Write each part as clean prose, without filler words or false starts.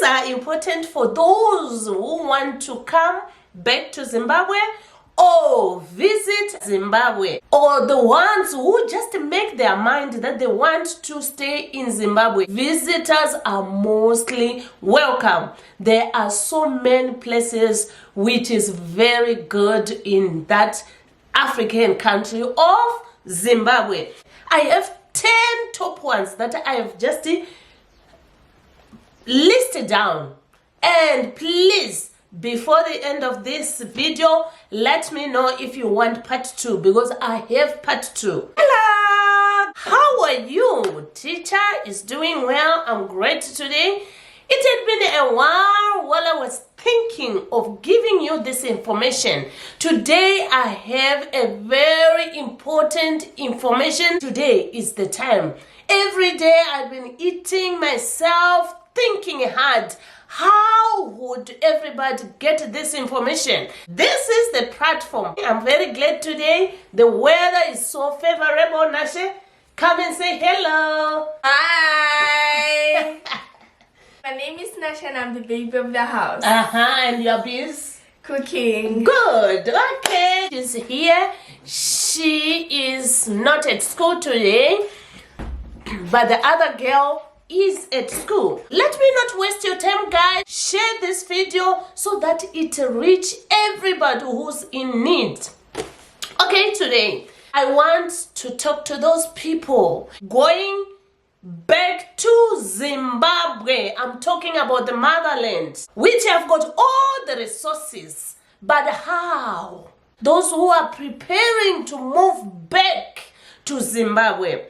These are important for those who want to come back to Zimbabwe or visit Zimbabwe, or the ones who just make their mind that they want to stay in Zimbabwe. Visitors are mostly welcome. There are so many places which is very good in that African country of Zimbabwe. I have 10 top ones that I have just listed down, and please, before the end of this video, let me know if you want part 2, because I have part 2. Hello, how are you? Teacher is doing well. I'm great today. It had been a while I was thinking of giving you this information. Today I have a very important information. Today is the time. Every day I've been eating myself, thinking hard. How would everybody get this information? This is the platform. I'm very glad today. The weather is so favorable. Nashe, come and say hello. Hi. My name is Nasha and I'm the baby of the house. And your biz? Cooking. Good. Okay. She's here. She is not at school today, but the other girl is at school. Let me not waste your time, guys. Share this video so that it reach everybody who's in need. Okay, today I want to talk to those people going back to Zimbabwe. I'm talking about the motherland, which have got all the resources, but how? Those who are preparing to move back to Zimbabwe.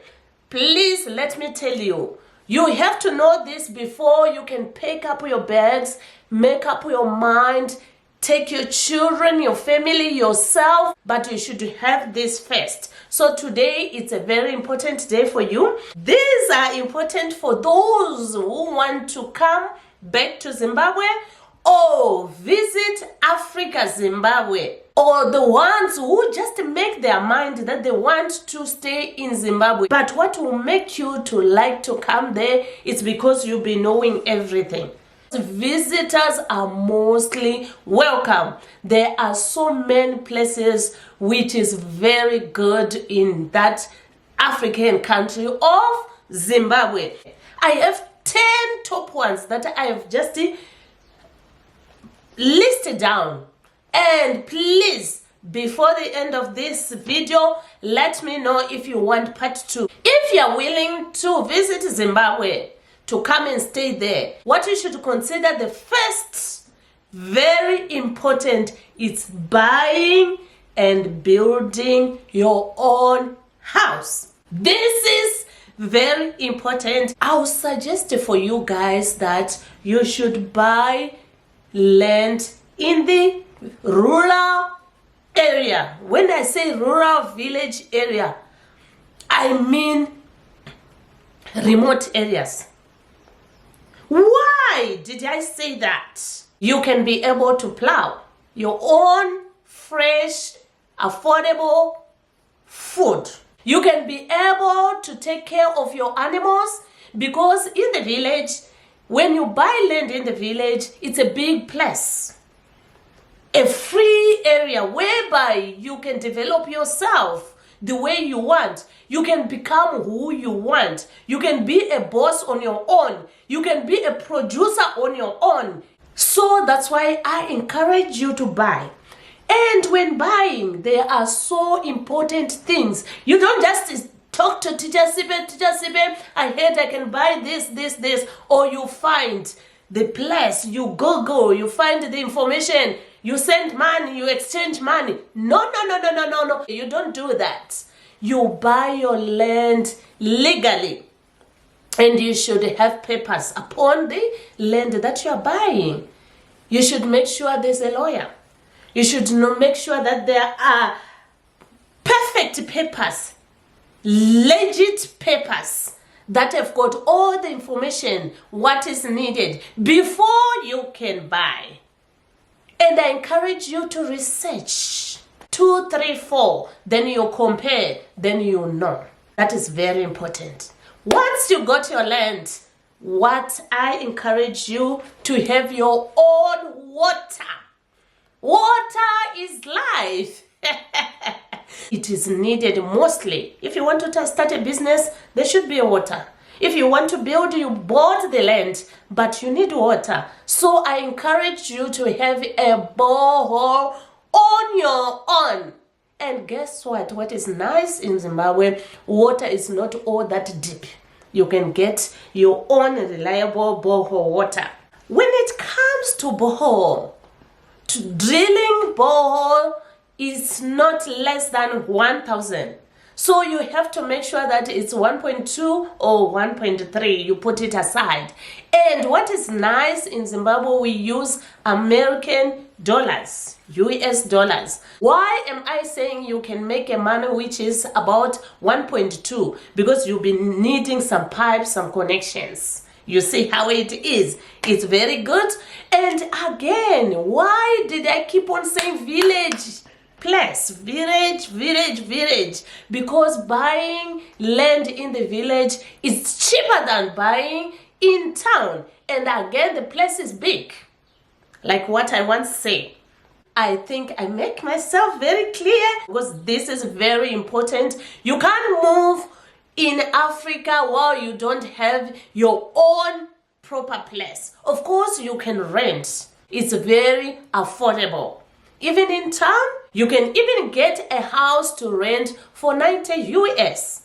Please let me tell you, you have to know this before you can pack up your bags, make up your mind, take your children, your family, yourself, but you should have this first. So today it's a very important day for you. These are important for those who want to come back to Zimbabwe or visit Africa, Zimbabwe, or the ones who just make their mind that they want to stay in Zimbabwe. But what will make you to like to come there is because you'll be knowing everything. Visitors are mostly welcome. There are so many places which is very good in that African country of Zimbabwe. I have 10 top ones that I have just listed down, and please, before the end of this video, let me know if you want part 2. If you're willing to visit Zimbabwe, to come and stay there, what you should consider the first, very important, is buying and building your own house. This is very important. I would suggest for you guys that you should buy land in the rural area. When I say rural village area, I mean remote areas. Why did I say that? You can be able to plow your own fresh, affordable food. You can be able to take care of your animals, because in the village, when you buy land in the village, it's a big place. A free area whereby you can develop yourself the way you want. You can become who you want. You can be a boss on your own. You can be a producer on your own. So that's why I encourage you to buy. And when buying, there are so important things. You don't just talk to Teacher Siphe, I heard I can buy this, or you find the place, you Google, you find the information, you send money, you exchange money. No. You don't do that. You buy your land legally, and you should have papers upon the land that you are buying. You should make sure there's a lawyer. You should make sure that there are perfect papers, legit papers that have got all the information, what is needed before you can buy. And I encourage you to research 2, 3, 4, then you compare, then you know. That is very important. Once you got your land, what I encourage you to have your own water. Water is life. It is needed mostly. If you want to start a business, there should be water. If you want to build, you bought the land, but you need water. So I encourage you to have a borehole on your own. And guess what? What is nice in Zimbabwe, water is not all that deep. You can get your own reliable borehole water. When it comes to borehole, drilling borehole is not less than 1,000. So you have to make sure that it's 1.2 or 1.3. You put it aside. And what is nice in Zimbabwe, we use American dollars, US dollars. Why am I saying you can make a money which is about 1.2? Because you'll be needing some pipes, some connections. You see how it is. It's very good. And again, why did I keep on saying village? Place, village, because buying land in the village is cheaper than buying in town. And again, the place is big. Like what I once said. I think I make myself very clear because this is very important. You can't move in Africa while you don't have your own proper place. Of course, you can rent. It's very affordable. Even in town, you can even get a house to rent for 90 US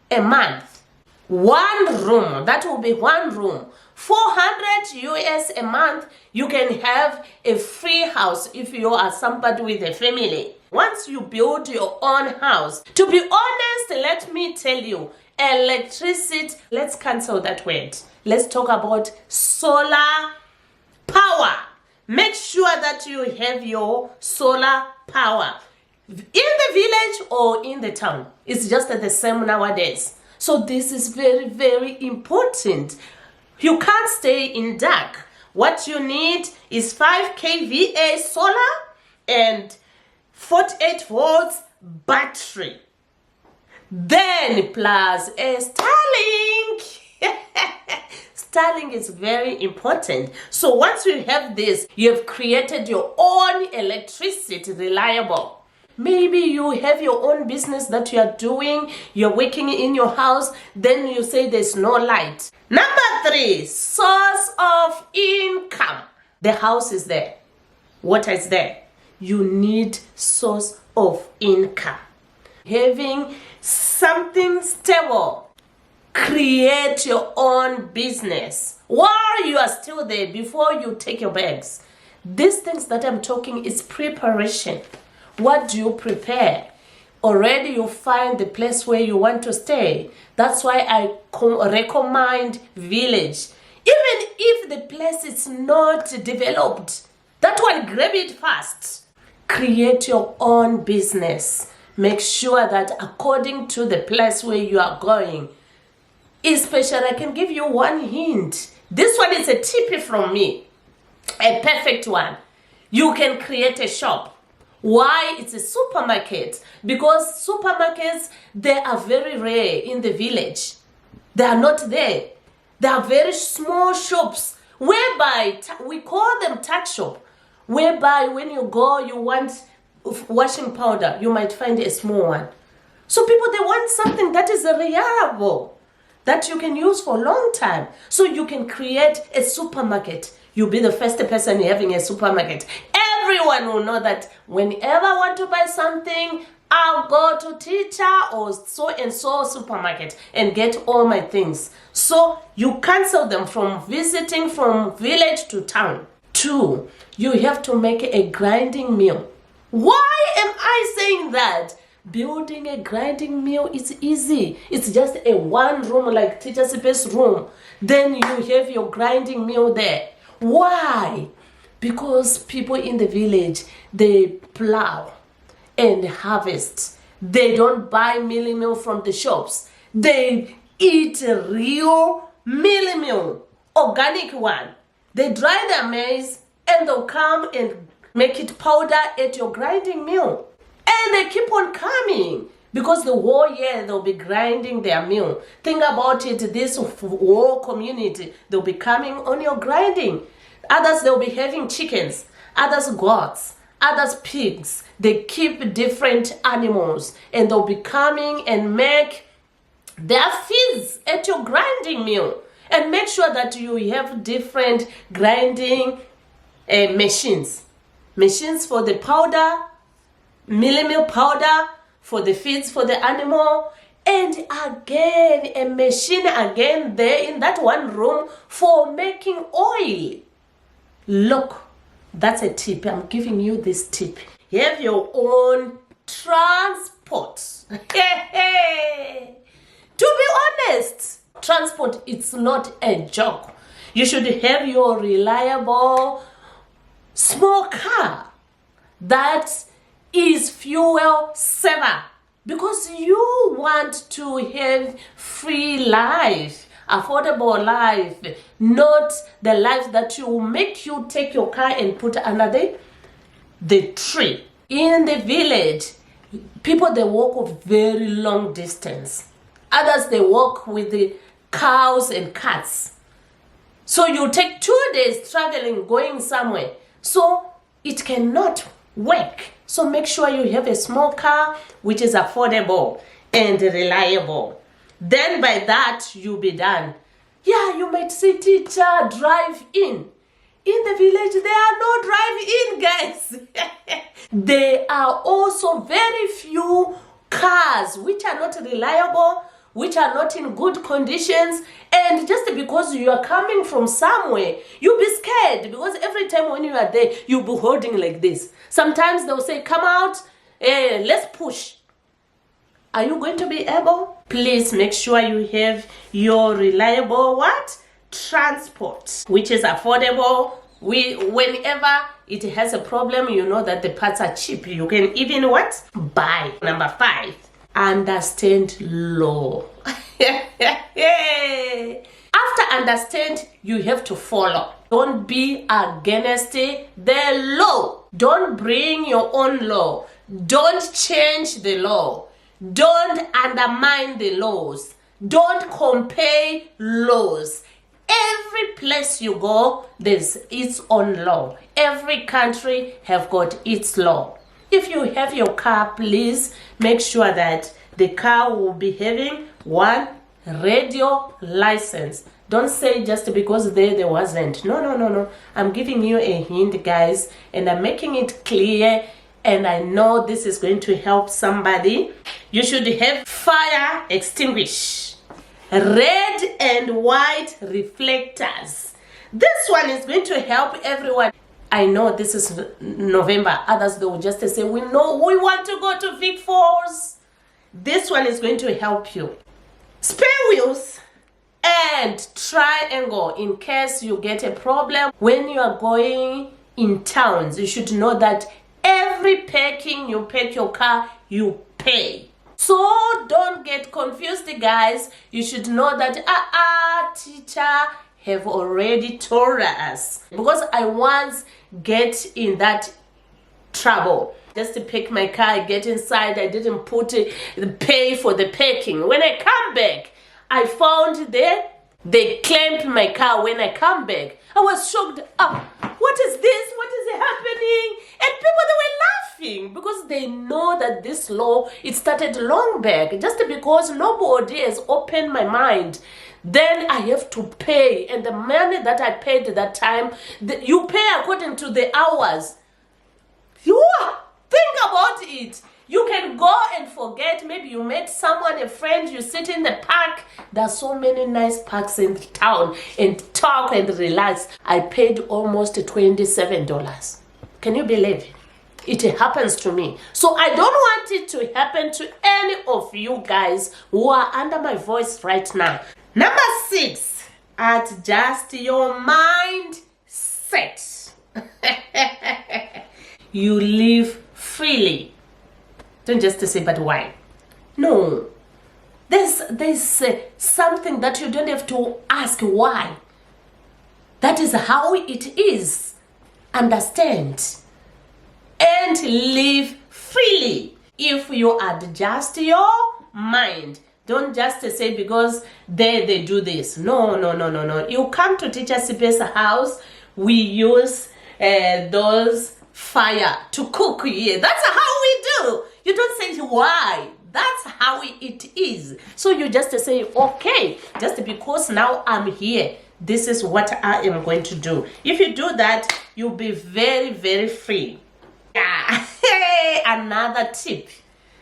a month. One room, that will be one room. 400 US a month, you can have a free house if you are somebody with a family. Once you build your own house, to be honest, let me tell you, electricity, let's cancel that word. Let's talk about solar power. Make sure that you have your solar power in the village or in the town. It's just the same nowadays. So this is very, very important. You can't stay in dark. What you need is 5 kVA solar and 48 volts battery. Then plus a Starlink. Starlink is very important. So once you have this, you have created your own electricity reliable. Maybe you have your own business that you are doing, you're working in your house, then you say there's no light. Number 3, source of income. The house is there. Water is there. You need source of income. Having something stable. Create your own business while you are still there before you take your bags. These things that I'm talking is preparation. What do you prepare? Already you find the place where you want to stay. That's why I recommend village. Even if the place is not developed, that one, grab it fast. Create your own business. Make sure that according to the place where you are going, especially, I can give you one hint. This one is a tip from me. A perfect one. You can create a shop. Why? It's a supermarket. Because supermarkets, they are very rare in the village. They are not there. They are very small shops. Whereby, we call them tuck shop. Whereby when you go, you want washing powder, you might find a small one. So people, they want something that is reliable, that you can use for a long time. So you can create a supermarket. You'll be the first person having a supermarket. Everyone will know that whenever I want to buy something, I'll go to Teacher or so-and-so supermarket and get all my things. So you cancel them from visiting from village to town. 2, you have to make a grinding mill. Why am I saying that? Building a grinding mill is easy. It's just a one room like Teacher Siphe's room. Then you have your grinding mill there. Why? Because people in the village, they plow and harvest. They don't buy mealie meal from the shops. They eat a real mealie meal, organic one. They dry their maize and they'll come and make it powder at your grinding mill. And they keep on coming Because the whole year they'll be grinding their meal. Think about it, this whole community, they'll be coming on your grinding. Others, they'll be having chickens, others goats, others pigs. They keep different animals and they'll be coming and make their feeds at your grinding mill. And make sure that you have different grinding machines. Machines for the powder, milling meal powder, for the feeds for the animal, and again a machine again there in that one room for making oil. Look, that's a tip. I'm giving you this tip. Have your own transport. To be honest, transport, it's not a joke. You should have your reliable small car that is fuel saver, because you want to have free life, affordable life, not the life that will make you take your car and put under the tree. In the village, people, they walk a very long distance. Others, they walk with the cows and cats. So you take 2 days traveling, going somewhere. So it cannot work. So make sure you have a small car which is affordable and reliable. Then by that, you'll be done. Yeah, you might see teacher drive in. In the village, there are no drive-in, guys. There are also very few cars which are not reliable, which are not in good conditions. And just because you are coming from somewhere, you'll be scared, because every time when you are there, you'll be holding like this. Sometimes they'll say, come out, let's push. Are you going to be able? Please make sure you have your reliable what? Transport, which is affordable. Whenever it has a problem, you know that the parts are cheap. You can even what? Buy. Number 5, understand law. After understand, you have to follow. Don't be against the law. Don't bring your own law. Don't change the law. Don't undermine the laws. Don't compare laws. Every place you go, there's its own law. Every country have got its law. If you have your car, please make sure that the car will be having one radio license. Don't say just because there wasn't. No. I'm giving you a hint, guys, and I'm making it clear, and I know this is going to help somebody. You should have fire extinguisher, red and white reflectors. This one is going to help everyone. I know this is November. Others, they will just say, we know we want to go to Vic Falls. This one is going to help you. Spare wheels and triangle in case you get a problem. When you are going in towns, you should know that every parking you park your car, you pay. So don't get confused, guys. You should know that teacher have already told us, because I once get in that trouble. Just to pick my car, I get inside, I didn't pay for the parking. When I come back, I found they claimed my car. When I come back, I was shocked. What is this? What is happening? And people, they were laughing, because they know that this law, it started long back. Just because nobody has opened my mind, then I have to pay. And the money that I paid at that time, you pay according to the hours. Think about it. You can go and forget. Maybe you met someone, a friend, you sit in the park. There's so many nice parks in town, and talk and relax. I paid almost $27. Can you believe it? It happens to me. So I don't want it to happen to any of you guys who are under my voice right now. Number 6, adjust your mindset. You live freely. Don't just say, but why? No. There's something that you don't have to ask why. That is how it is. Understand. And live freely. if you adjust your mind. Don't just say because they do this. No. You come to Teacher Siphe's house, we use those fire to cook here. That's how we do. You don't say why. That's how it is. So you just say, okay, just because now I'm here, this is what I am going to do. If you do that, you'll be very, very free. Yeah. Another tip.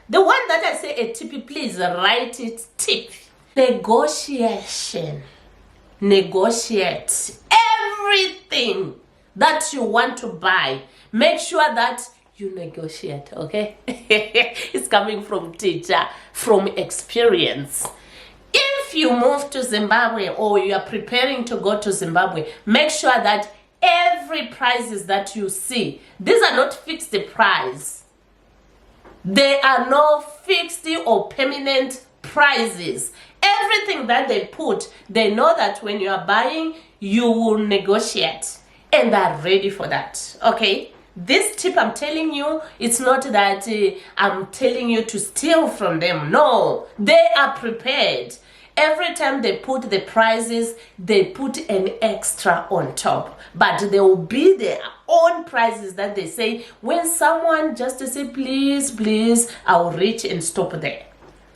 The one that I say a tip, please write it, tip. Negotiation. Negotiate everything that you want to buy. Make sure that you negotiate, okay? It's coming from teacher, from experience. If you move to Zimbabwe or you are preparing to go to Zimbabwe, make sure that every prices that you see, these are not fixed price. They are no fixed or permanent prices. Everything that they put, they know that when you are buying, you will negotiate. And they're ready for that, okay? This tip I'm telling you, it's not that I'm telling you to steal from them. No, they are prepared. Every time they put the prices, they put an extra on top. But there will be their own prices that they say, when someone just say, please, please, I'll reach and stop there.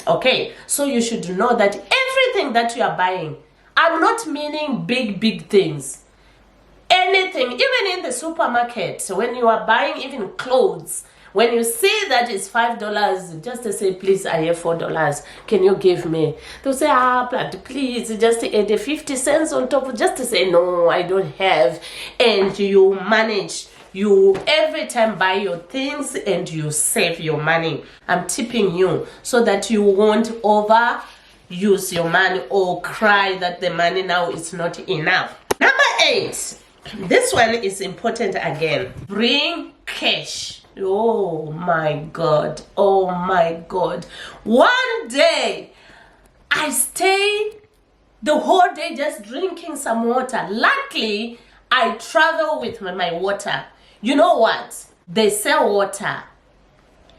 Okay, so you should know that everything that you are buying, I'm not meaning big things. Anything, even in the supermarket, when you are buying even clothes, when you see that it's $5, just to say, please, I have $4. Can you give me? They'll say, but please, just add the 50 cents on top. Just to say, no, I don't have. And you manage. You every time buy your things and you save your money. I'm tipping you so that you won't overuse your money or cry that the money now is not enough. Number 8. This one is important again. Bring cash. Oh my God. Oh my God. One day, I stayed the whole day just drinking some water. Luckily, I travel with my water. You know what? They sell water.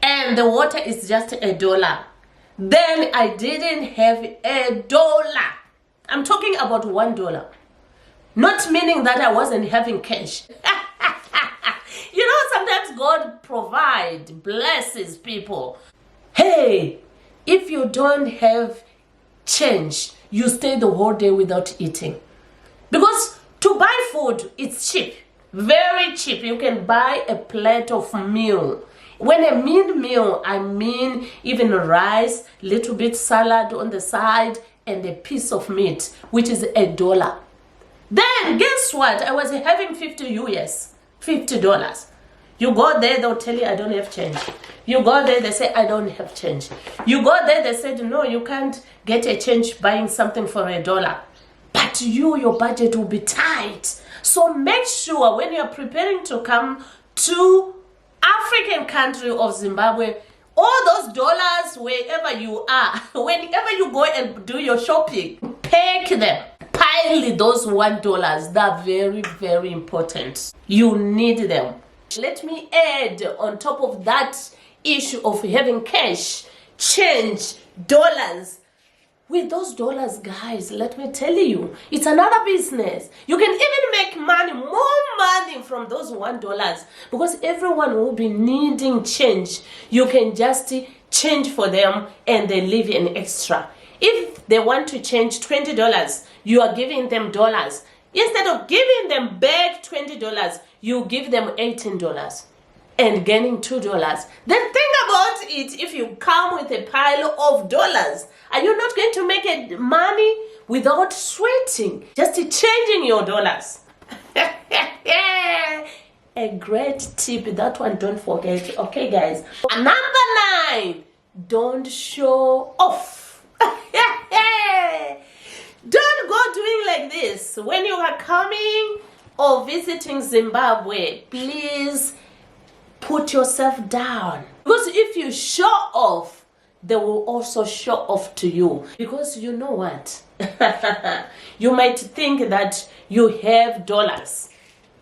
And the water is just $1. Then I didn't have $1. I'm talking about $1. Not meaning that I wasn't having cash. You know, sometimes God provides, blesses people. Hey, if you don't have change, you stay the whole day without eating. Because to buy food, it's cheap. Very cheap. You can buy a plate of meal. When I mean meal, I mean even rice, little bit salad on the side, and a piece of meat, which is $1. Then guess what? I was having $50. You go there, they'll tell you I don't have change. You go there, they say I don't have change. You go there, they said no, you can't get a change buying something for $1. But your budget will be tight. So make sure when you're preparing to come to African country of Zimbabwe, all those dollars, wherever you are, whenever you go and do your shopping, pack them. Pile those $1. They're very, very important. You need them. Let me add on top of that issue of having cash, change, dollars. With those dollars, guys, let me tell you, it's another business. You can even make money, more money from those $1 because everyone will be needing change. You can just change for them and they leave an extra. If they want to change $20, you are giving them dollars. Instead of giving them back $20, you give them $18 and gaining $2. Then think about it. If you come with a pile of dollars, are you not going to make money without sweating? Just changing your dollars. A great tip. That one, don't forget. Okay, guys. Number 9, don't show off. Don't go doing like this. When you are coming or visiting Zimbabwe, please put yourself down. Because if you show off, they will also show off to you. Because you know what? You might think that you have dollars.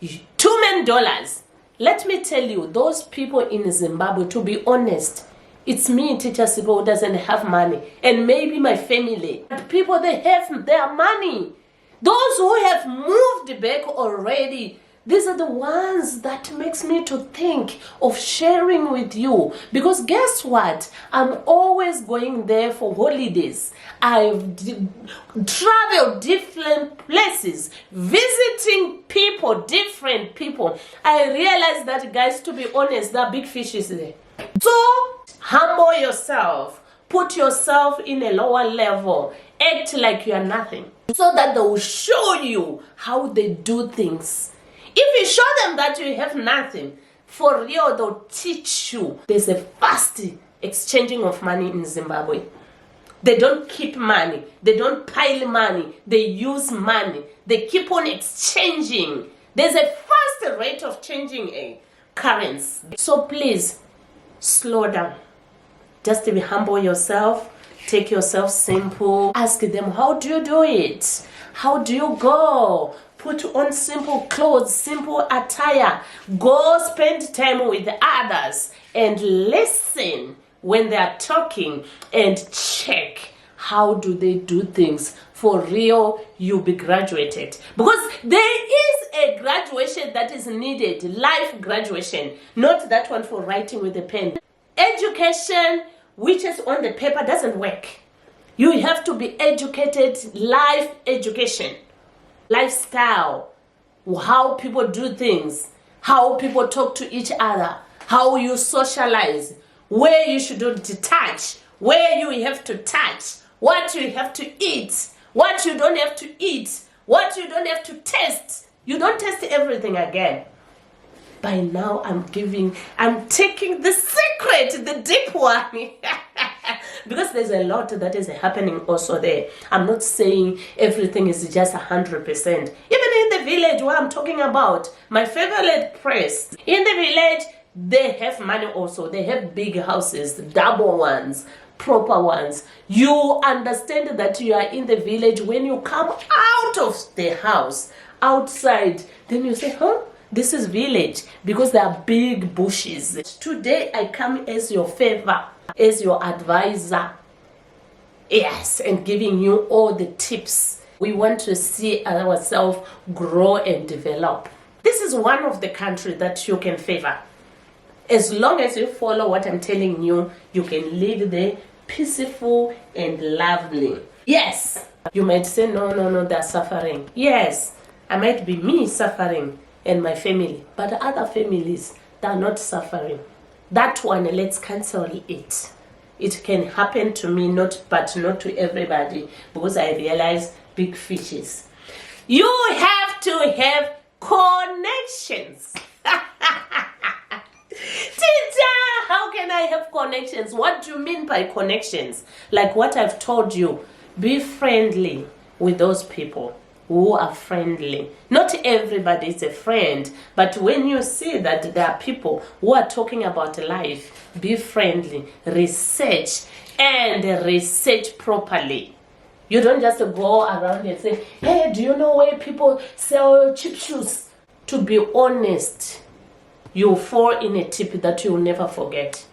Too many dollars. Let me tell you, those people in Zimbabwe, to be honest, It's me, Teacher Siphe, who doesn't have money. And maybe my family. But people, they have their money. Those who have moved back already, these are the ones that makes me to think of sharing with you. Because guess what? I'm always going there for holidays. I've traveled different places, visiting people, different people. I realized that, guys, to be honest, there are big fishes there. So, humble yourself. Put yourself in a lower level. Act like you are nothing. So that they will show you how they do things. If you show them that you have nothing, for real, they'll teach you. There's a fast exchanging of money in Zimbabwe. They don't keep money. They don't pile money. They use money. They keep on exchanging. There's a fast rate of changing a currency. So please, slow down. Just to be humble yourself. Take yourself simple. Ask them, how do you do it? How do you go? Put on simple clothes, simple attire. Go spend time with others and listen when they are talking and check how do they do things. For real, you'll be graduated. Because there is a graduation that is needed, life graduation, not that one for writing with a pen. Education, which is on the paper, doesn't work. You have to be educated, life education, lifestyle, how people do things, how people talk to each other, how you socialize, where you should touch, where you have to touch, what you have to eat, what you don't have to eat, what you don't have to taste. You don't taste everything again. By now, I'm taking the secret, the deep one. Because there's a lot that is happening also there. I'm not saying everything is just 100%. Even in the village where I'm talking about, my favorite place, in the village, they have money also. They have big houses, double ones, proper ones. You understand that you are in the village. When you come out of the house, outside, then you say, huh? This is village, because there are big bushes. Today I come as your favor, as your advisor. Yes, and giving you all the tips. We want to see ourselves grow and develop. This is one of the countries that you can favor. As long as you follow what I'm telling you, you can live there peaceful and lovely. Yes, you might say, no, they're suffering. Yes, I might be me suffering and my family, but other families, they're not suffering. That one, let's cancel it. It can happen to me, but not to everybody, because I realize big fishes. You have to have connections. Teacher, how can I have connections? What do you mean by connections? Like what I've told you, be friendly with those people who are friendly. Not everybody is a friend, but when you see that there are people who are talking about life, be friendly, research, and research properly. You don't just go around and say, hey, do you know where people sell cheap shoes? To be honest, you'll fall in a tip that you'll never forget.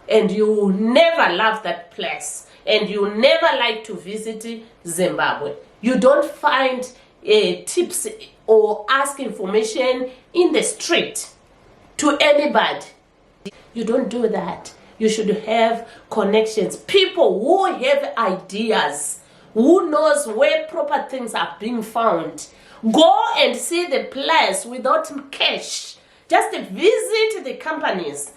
And you will never love that place. And you'll never like to visit Zimbabwe. You don't find tips or ask information in the street to anybody. You don't do that. You should have connections. People who have ideas, who knows where proper things are being found. Go and see the place without cash. Just visit the companies.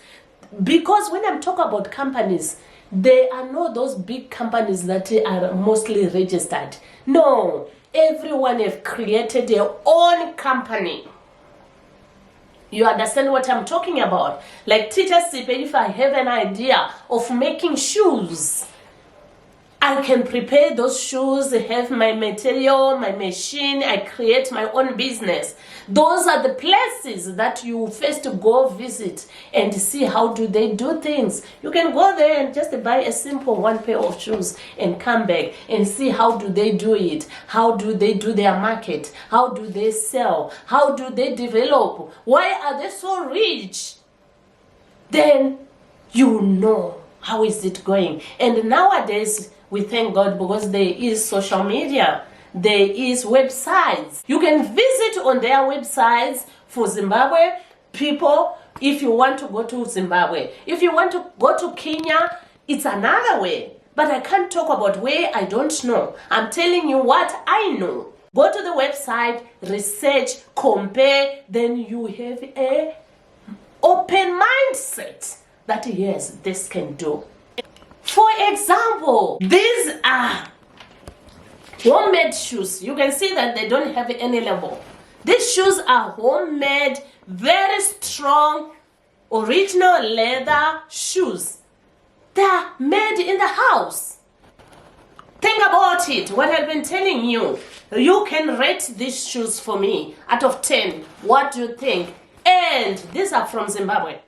Because when I'm talking about companies, they are not those big companies that are mostly registered. No, everyone have created their own company. You understand what I'm talking about? Like Teacher Siphe, if I have an idea of making shoes, I can prepare those shoes, have my material, my machine, I create my own business. Those are the places that you first go visit and see how do they do things. You can go there and just buy a simple one pair of shoes and come back and see how do they do it. How do they do their market? How do they sell? How do they develop? Why are they so rich? Then you know How is it going? And nowadays, we thank God because there is social media. There is websites. You can visit on their websites for Zimbabwe people if you want to go to Zimbabwe. If you want to go to Kenya, it's another way. But I can't talk about where I don't know. I'm telling you what I know. Go to the website, research, compare, then you have a open mindset that yes, this can do. For example, these are homemade shoes. You can see that they don't have any label. These shoes are homemade, very strong, original leather shoes. They are made in the house. Think about it, what I've been telling you. You can rate these shoes for me out of 10. What do you think? And these are from Zimbabwe.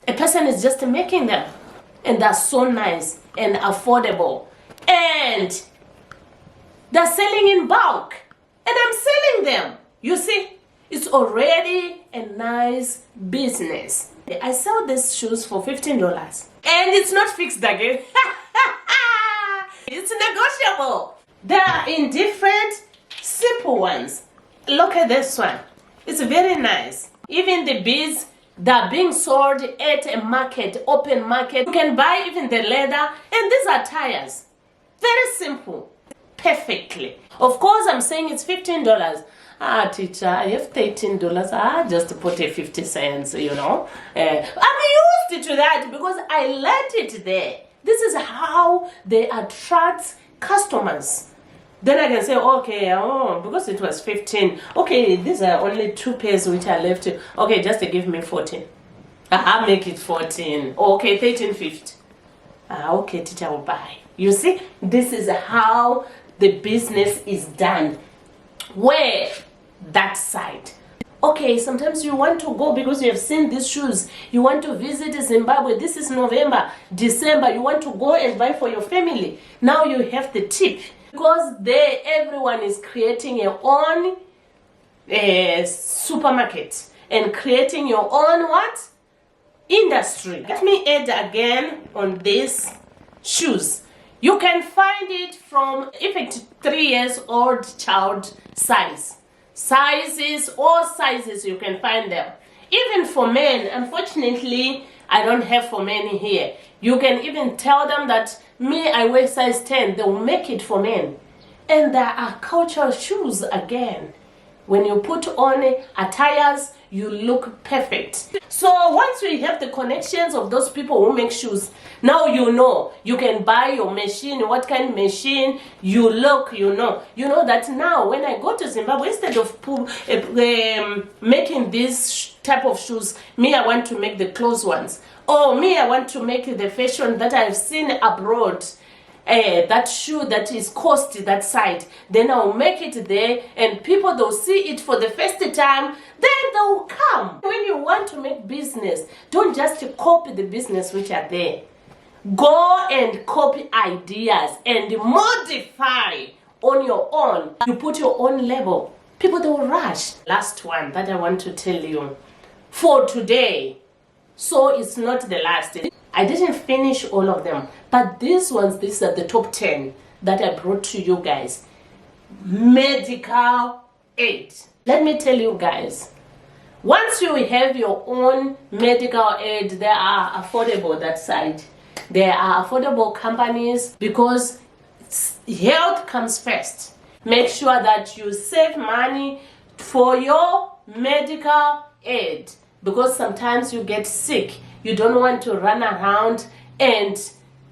A person is just making them, and they're so nice and affordable, and they're selling in bulk, and I'm selling them. You see, it's already a nice business. I sell these shoes for $15, and it's not fixed again. It's negotiable. They are in different simple ones. Look at this one. It's very nice. Even the beads, they're being sold at a market, open market. You can buy even the leather, and these are tires. Very simple, perfectly. Of course, I'm saying it's $15. Teacher, I have $13. I just put a 50 cents, you know. I'm used to that because I learned it there. This is how they attract customers. Then I can say, okay, because it was 15. Okay, these are only 2 pairs which are left. Okay, just give me 14. I'll make it 14. Okay, 13.50. Okay, teacher will buy. You see, this is how the business is done. Where? That side. Okay, sometimes you want to go because you have seen these shoes. You want to visit Zimbabwe. This is November, December. You want to go and buy for your family. Now you have the tip. Because there, everyone is creating your own supermarket and creating your own what? Industry. Let me add again on these shoes. You can find it from even 3 years old child size. Sizes, all sizes, you can find them. Even for men, unfortunately, I don't have for men here. You can even tell them that me, I wear size 10. They will make it for men. And there are cultural shoes again. When you put on attires, you look perfect. So once we have the connections of those people who make shoes, now you know. You can buy your machine, what kind of machine, you look, you know. You know that now when I go to Zimbabwe, instead of making this type of shoes, me, I want to make the clothes ones. Or me, I want to make the fashion that I've seen abroad. That shoe that is cost that side, then I'll make it there, and people, they'll see it for the first time, then they'll come. When you want to make business, don't just copy the business which are there. Go and copy ideas and modify on your own. You put your own label, people, they will rush. Last one that I want to tell you for today, so it's not the last. I didn't finish all of them, but these ones, these are the top 10 that I brought to you guys. Medical aid. Let me tell you guys, once you have your own medical aid, they are affordable that side. There are affordable companies because health comes first. Make sure that you save money for your medical aid because sometimes you get sick. You don't want to run around and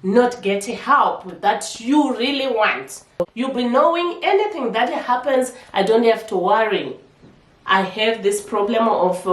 not get help that you really want. You'll be knowing anything that happens, I don't have to worry. I have this problem of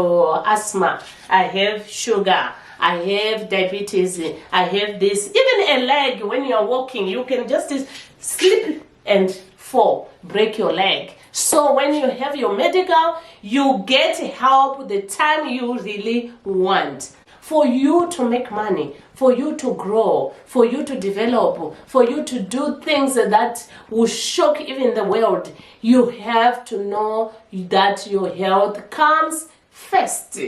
asthma. I have sugar. I have diabetes, I have this. Even a leg, when you're walking, you can just slip and fall, break your leg. So when you have your medical, you get help the time you really want. For you to make money, for you to grow, for you to develop, for you to do things that will shock even the world, you have to know that your health comes first.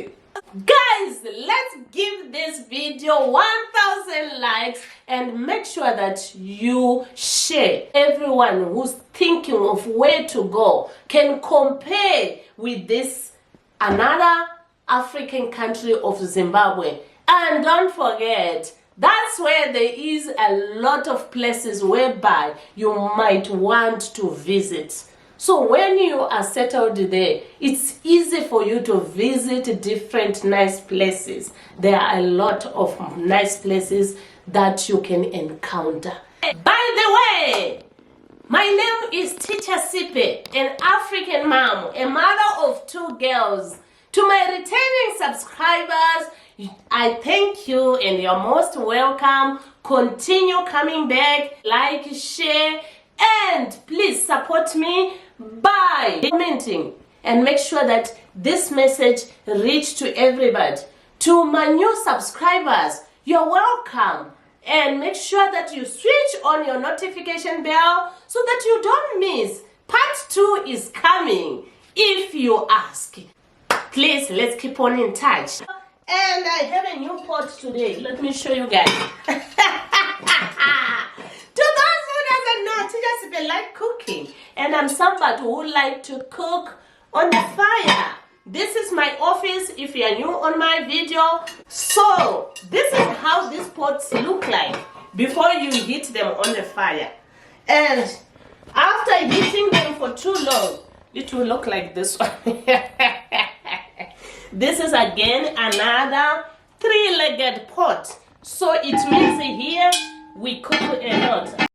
Guys, let's give this video 1,000 likes and make sure that you share. Everyone who's thinking of where to go can compare with this another African country of Zimbabwe. And don't forget, that's where there is a lot of places whereby you might want to visit. So when you are settled there, it's easy for you to visit different nice places. There are a lot of nice places that you can encounter. By the way, my name is Teacher Siphe, an African mom, a mother of 2 girls. To my returning subscribers, I thank you and you're most welcome. Continue coming back, like, share, and please support me by commenting and make sure that this message reach to everybody. To my new subscribers, you're welcome, and make sure that you switch on your notification bell so that you don't miss. Part 2 is coming if you ask. Please, let's keep on in touch. And I have a new pot today. Let me show you guys. To those who doesn't know, Teacher Siphe like cooking, and I'm somebody who like to cook on the fire. This is my office if you are new on my video. So this is how these pots look like before you heat them on the fire. And after heating them for too long, it will look like this one. This is again another 3-legged pot. So it means here we cook a lot.